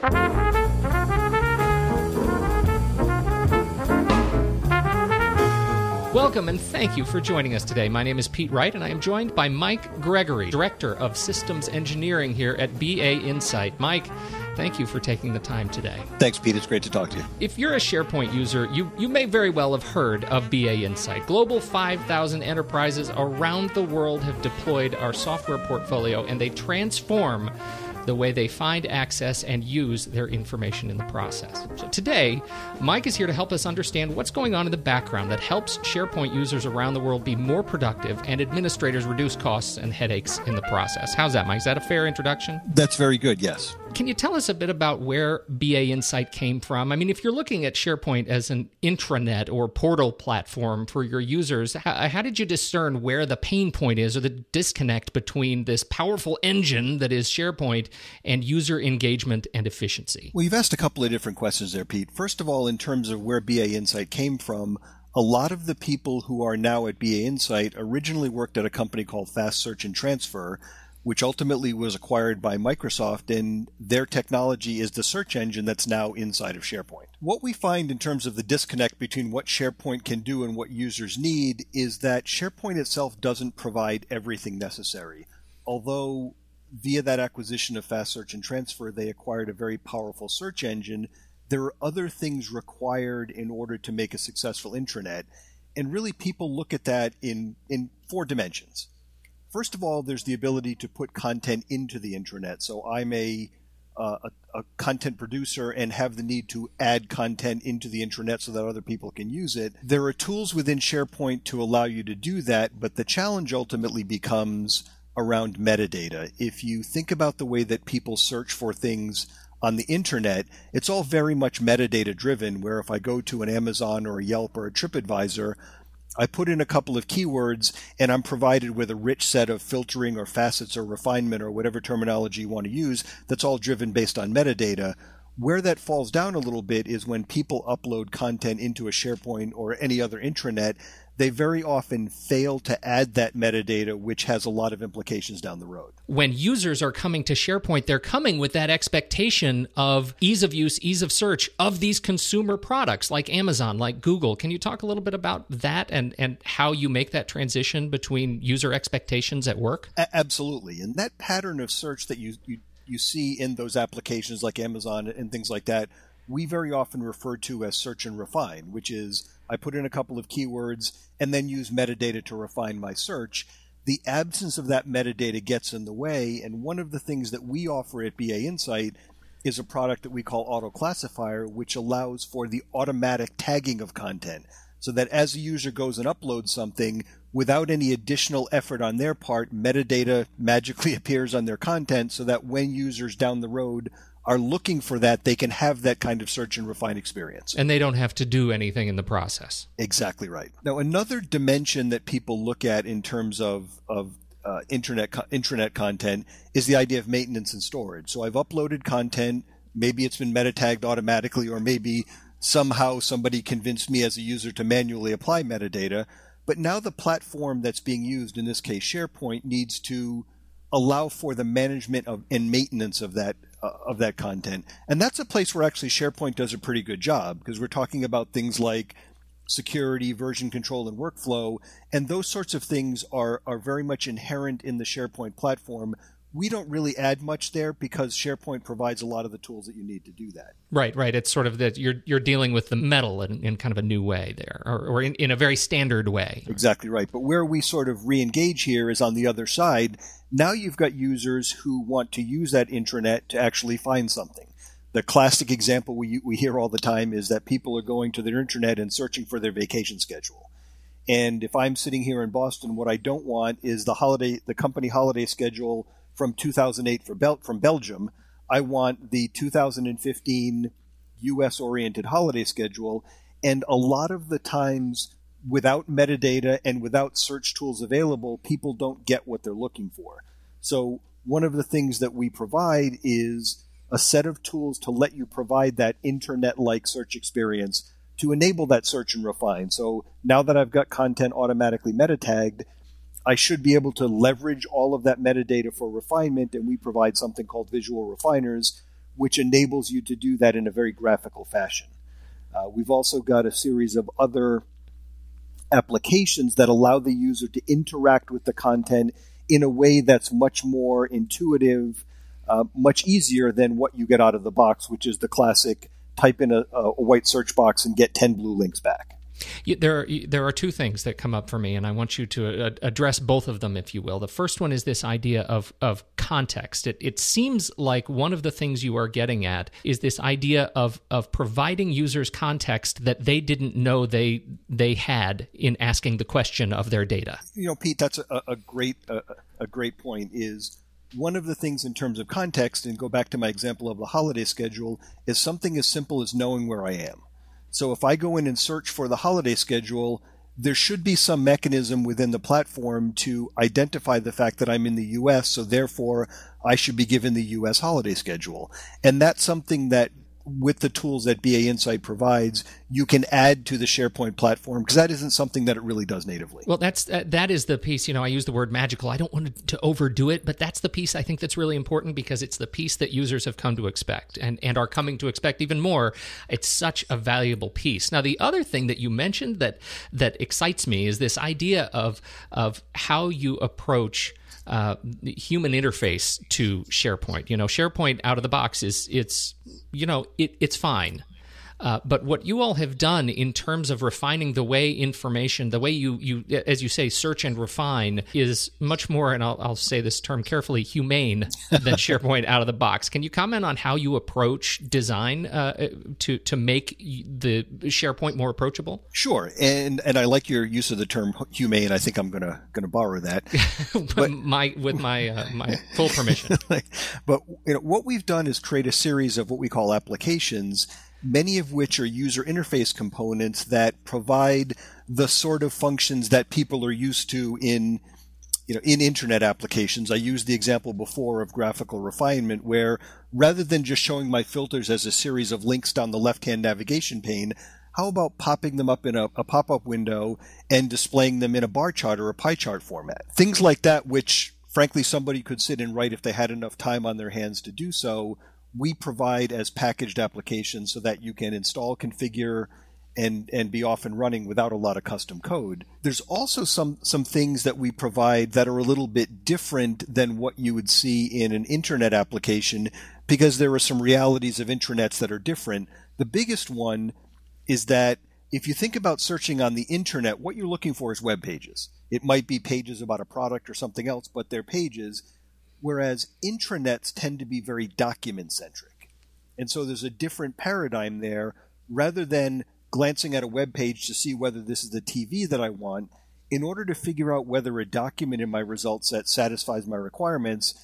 Welcome and thank you for joining us today. My name is Pete Wright, and I am joined by Mike Gregory, Director of Systems Engineering here at BA Insight. Mike, thank you for taking the time today. Thanks, Pete. It's great to talk to you. If you're a SharePoint user, you may very well have heard of BA Insight. Global 5,000 enterprises around the world have deployed our software portfolio, and they transform the way they find, access, and use their information in the process. So today, Mike is here to help us understand what's going on in the background that helps SharePoint users around the world be more productive and administrators reduce costs and headaches in the process. How's that, Mike? Is that a fair introduction? That's very good, yes. Can you tell us a bit about where BA Insight came from? I mean, if you're looking at SharePoint as an intranet or portal platform for your users, how did you discern where the pain point is or the disconnect between this powerful engine that is SharePoint and user engagement and efficiency? Well, you've asked a couple of different questions there, Pete. First of all, in terms of where BA Insight came from, a lot of the people who are now at BA Insight originally worked at a company called Fast Search and Transfer, which ultimately was acquired by Microsoft, and their technology is the search engine that's now inside of SharePoint. What we find in terms of the disconnect between what SharePoint can do and what users need is that SharePoint itself doesn't provide everything necessary. Although via that acquisition of Fast Search and Transfer, they acquired a very powerful search engine, there are other things required in order to make a successful intranet. And really people look at that in four dimensions. First of all, there's the ability to put content into the intranet. So I'm a content producer and have the need to add content into the intranet so that other people can use it. There are tools within SharePoint to allow you to do that, but the challenge ultimately becomes around metadata. If you think about the way that people search for things on the internet, it's all very much metadata driven, where if I go to an Amazon or a Yelp or a TripAdvisor, I put in a couple of keywords and I'm provided with a rich set of filtering or facets or refinement or whatever terminology you want to use that's all driven based on metadata. Where that falls down a little bit is when people upload content into a SharePoint or any other intranet, they very often fail to add that metadata, which has a lot of implications down the road. When users are coming to SharePoint, they're coming with that expectation of ease of use, ease of search of these consumer products like Amazon, like Google. Can you talk a little bit about that and how you make that transition between user expectations at work? Absolutely. And that pattern of search that you see in those applications like Amazon and things like that, we very often refer to as search and refine, which is I put in a couple of keywords and then use metadata to refine my search. The absence of that metadata gets in the way, and one of the things that we offer at BA Insight is a product that we call Auto Classifier, which allows for the automatic tagging of content, so that as a user goes and uploads something, without any additional effort on their part, metadata magically appears on their content so that when users down the road are looking for that, they can have that kind of search and refine experience. And they don't have to do anything in the process. Exactly right. Now, another dimension that people look at in terms of intranet content is the idea of maintenance and storage. So I've uploaded content, maybe it's been meta tagged automatically, or maybe somehow somebody convinced me as a user to manually apply metadata. But now the platform that's being used, in this case SharePoint, needs to allow for the management of and maintenance of that content. And that's a place where actually SharePoint does a pretty good job, because we're talking about things like security, version control, and workflow, and those sorts of things are very much inherent in the SharePoint platform. We don't really add much there because SharePoint provides a lot of the tools that you need to do that. Right. It's sort of that you're dealing with the metal in kind of a new way there, or in a very standard way. Exactly right. But where we sort of re-engage here is on the other side. Now you've got users who want to use that intranet to actually find something. The classic example we hear all the time is that people are going to their intranet and searching for their vacation schedule. And if I'm sitting here in Boston, what I don't want is the company holiday schedule from 2008 from Belgium. I want the 2015 U.S.-oriented holiday schedule. And a lot of the times, without metadata and without search tools available, people don't get what they're looking for. So one of the things that we provide is a set of tools to let you provide that internet-like search experience to enable that search and refine. So now that I've got content automatically meta-tagged, I should be able to leverage all of that metadata for refinement, and we provide something called visual refiners, which enables you to do that in a very graphical fashion. We've also got a series of other applications that allow the user to interact with the content in a way that's much more intuitive, much easier than what you get out of the box, which is the classic type in a white search box and get 10 blue links back. There are two things that come up for me, and I want you to address both of them, if you will. The first one is this idea of context. It seems like one of the things you are getting at is this idea of providing users context that they didn't know they had in asking the question of their data. Pete, that's a great point. Is one of the things in terms of context, and go back to my example of the holiday schedule, is something as simple as knowing where I am. So if I go in and search for the holiday schedule, there should be some mechanism within the platform to identify the fact that I'm in the U.S., so therefore I should be given the U.S. holiday schedule. And that's something that, with the tools that BA Insight provides, you can add to the SharePoint platform, because that isn't something that it really does natively. Well, that is the piece. I use the word magical. I don't want to overdo it, but that's the piece I think that's really important, because it's the piece that users have come to expect and are coming to expect even more. It's such a valuable piece. Now, the other thing that you mentioned that excites me is this idea of how you approach human interface to SharePoint. SharePoint out of the box it's fine. But what you all have done in terms of refining the way information, the way you as you say, search and refine, is much more, and I'll say this term carefully, humane than SharePoint out of the box. Can you comment on how you approach design to make the SharePoint more approachable? Sure, and I like your use of the term humane. I think I'm gonna borrow that, but with my full permission. But what we've done is create a series of what we call applications, many of which are user interface components that provide the sort of functions that people are used to in internet applications. I used the example before of graphical refinement, where rather than just showing my filters as a series of links down the left-hand navigation pane, how about popping them up in a pop-up window and displaying them in a bar chart or a pie chart format? Things like that, which frankly somebody could sit and write if they had enough time on their hands to do so, we provide as packaged applications so that you can install, configure, and be off and running without a lot of custom code. There's also some things that we provide that are a little bit different than what you would see in an internet application, because there are some realities of intranets that are different. The biggest one is that if you think about searching on the internet, what you're looking for is web pages. It might be pages about a product or something else, but they're pages. Whereas intranets tend to be very document-centric. And so there's a different paradigm there. Rather than glancing at a web page to see whether this is the TV that I want, in order to figure out whether a document in my result set satisfies my requirements,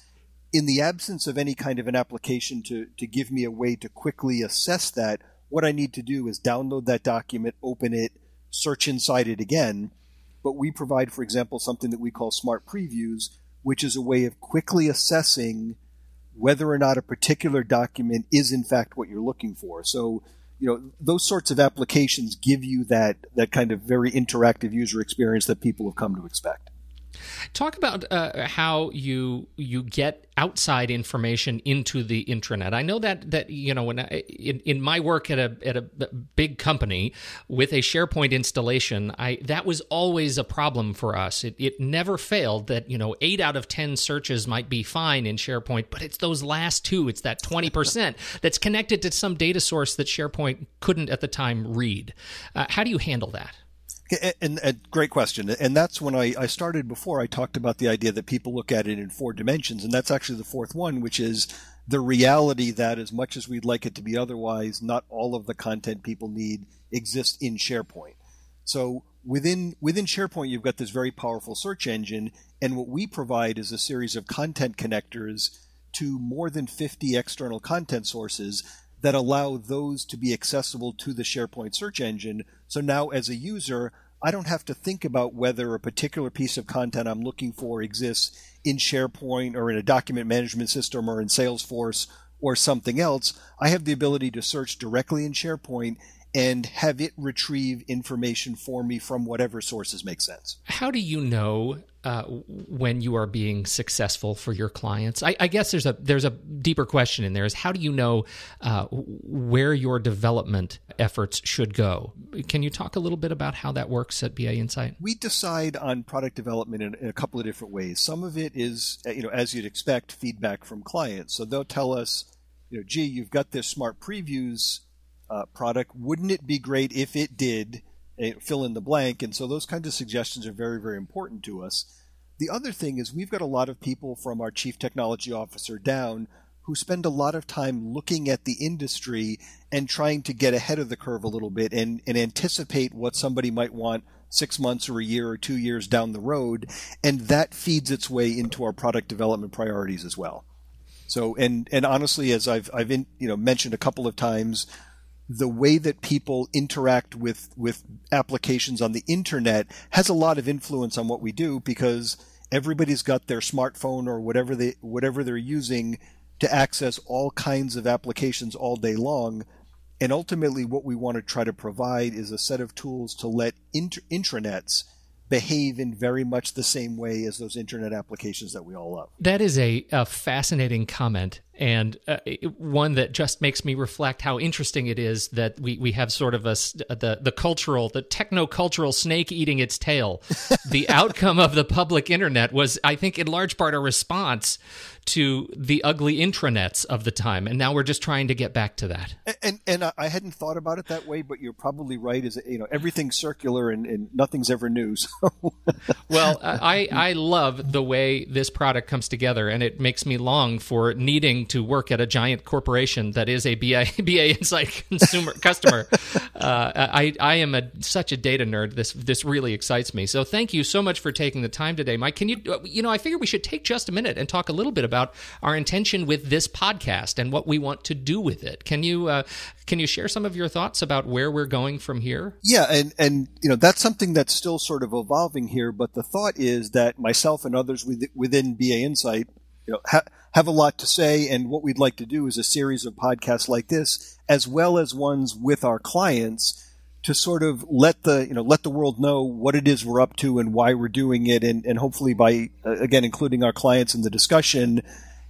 in the absence of any kind of an application to give me a way to quickly assess that, what I need to do is download that document, open it, search inside it again. But we provide, for example, something that we call Smart Previews, which is a way of quickly assessing whether or not a particular document is in fact what you're looking for. So, those sorts of applications give you that kind of very interactive user experience that people have come to expect. Talk about how you get outside information into the intranet. I know that when in my work at a big company with a SharePoint installation, that was always a problem for us. It never failed that 8 out of 10 searches might be fine in SharePoint, but it's those last 2, it's that 20% that's connected to some data source that SharePoint couldn't at the time read. How do you handle that? And great question. And that's when I started before. I talked about the idea that people look at it in 4 dimensions. And that's actually the fourth one, which is the reality that as much as we'd like it to be otherwise, not all of the content people need exists in SharePoint. So within SharePoint, you've got this very powerful search engine. And what we provide is a series of content connectors to more than 50 external content sources that allow those to be accessible to the SharePoint search engine. So now as a user, I don't have to think about whether a particular piece of content I'm looking for exists in SharePoint or in a document management system or in Salesforce or something else. I have the ability to search directly in SharePoint and have it retrieve information for me from whatever sources make sense. How do you know when you are being successful for your clients? I guess there's a deeper question in there, is how do you know where your development efforts should go? Can you talk a little bit about how that works at BA Insight? We decide on product development in a couple of different ways. Some of it is, as you'd expect, feedback from clients. So they'll tell us, gee, you've got this smart previews product. Wouldn't it be great if it did fill in the blank? And so those kinds of suggestions are very, very important to us. The other thing is we've got a lot of people from our chief technology officer down who spend a lot of time looking at the industry and trying to get ahead of the curve a little bit and anticipate what somebody might want 6 months or a year or 2 years down the road. And that feeds its way into our product development priorities as well. So, and honestly, as I've mentioned a couple of times, the way that people interact with applications on the internet has a lot of influence on what we do, because everybody's got their smartphone or whatever they're using to access all kinds of applications all day long. And ultimately, what we want to try to provide is a set of tools to let intranets behave in very much the same way as those internet applications that we all love. That is a fascinating comment, and one that just makes me reflect how interesting it is that we have sort of the techno-cultural snake eating its tail. The outcome of the public internet was, I think, in large part a response to the ugly intranets of the time, and now we're just trying to get back to that. And I hadn't thought about it that way, but you're probably right. Is everything's circular and nothing's ever new. So. Well, I love the way this product comes together, and it makes me long for needing to work at a giant corporation that is a BA Insight customer. I am such a data nerd. This really excites me. So thank you so much for taking the time today, Mike. Can you? I figure we should take just a minute and talk a little bit about our intention with this podcast and what we want to do with it. Can you share some of your thoughts about where we're going from here? Yeah, and that's something that's still sort of evolving here. But the thought is that myself and others within BA Insight, have a lot to say, and what we'd like to do is a series of podcasts like this, as well as ones with our clients, to sort of let the world know what it is we're up to and why we're doing it, and hopefully by again including our clients in the discussion,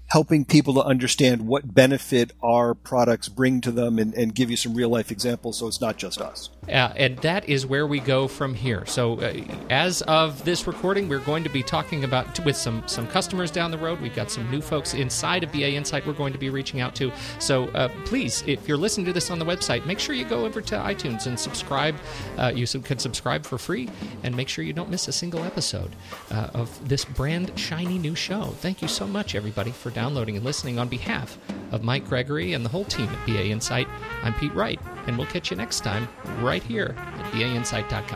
helping people to understand what benefit our products bring to them and give you some real life examples, so it's not just us. And that is where we go from here. So as of this recording, we're going to be talking about with some customers down the road. We've got some new folks inside of BA Insight we're going to be reaching out to. So please, if you're listening to this on the website, make sure you go over to iTunes and subscribe. You can subscribe for free, and make sure you don't miss a single episode of this brand shiny new show. Thank you so much, everybody, for downloading and listening. On behalf of Mike Gregory and the whole team at BA Insight, I'm Pete Wright, and we'll catch you next time right here at BAinsight.com.